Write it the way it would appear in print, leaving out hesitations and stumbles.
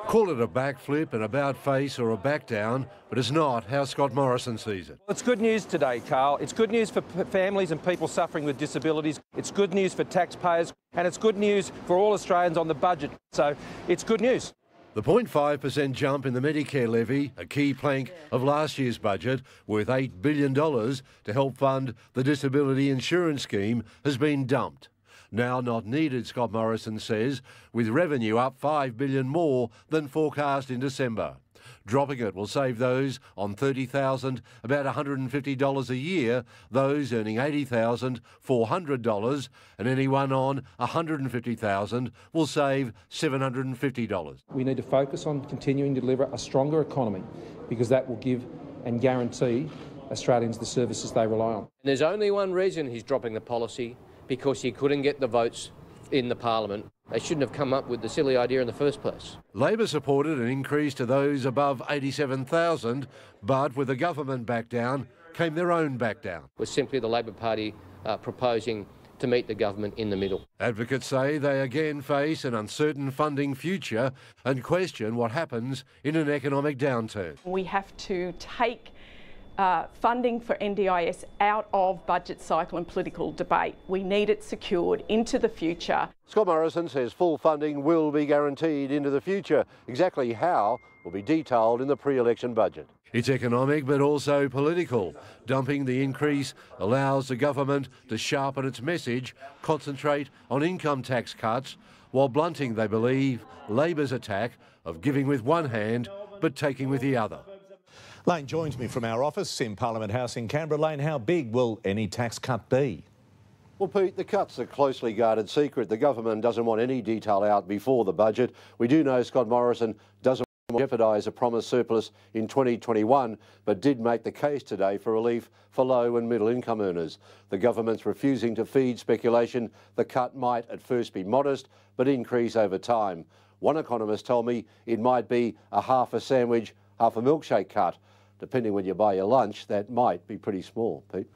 Call it a backflip, an about-face or a back-down, but it's not how Scott Morrison sees it. It's good news today, Carl. It's good news for families and people suffering with disabilities. It's good news for taxpayers, and it's good news for all Australians on the budget. So it's good news. The 0.5% jump in the Medicare levy, a key plank of last year's budget, worth $8 billion to help fund the disability insurance scheme, has been dumped. Now not needed, Scott Morrison says, with revenue up $5 billion more than forecast in December. Dropping it will save those on $30,000 about $150 a year, those earning $80,000 $400, and anyone on $150,000 will save $750. We need to focus on continuing to deliver a stronger economy because that will give and guarantee Australians the services they rely on. And there's only one reason he's dropping the policy, because he couldn't get the votes in the Parliament. They shouldn't have come up with the silly idea in the first place. Labor supported an increase to those above $87,000, but with the government back down came their own back down. It was simply the Labor Party proposing to meet the government in the middle. Advocates say they again face an uncertain funding future and question what happens in an economic downturn. We have to take funding for NDIS out of budget cycle and political debate. We need it secured into the future. Scott Morrison says full funding will be guaranteed into the future. Exactly how will be detailed in the pre-election budget. It's economic but also political. Dumping the increase allows the government to sharpen its message, concentrate on income tax cuts, while blunting, they believe, Labor's attack of giving with one hand but taking with the other. Lane joins me from our office in Parliament House in Canberra. Lane, how big will any tax cut be? Well, Pete, the cut's a closely guarded secret. The government doesn't want any detail out before the budget. We do know Scott Morrison doesn't want to jeopardise a promised surplus in 2021, but did make the case today for relief for low and middle income earners. The government's refusing to feed speculation. The cut might at first be modest, but increase over time. One economist told me it might be a half a sandwich, half a milkshake cut. Depending when you buy your lunch, that might be pretty small, Pete.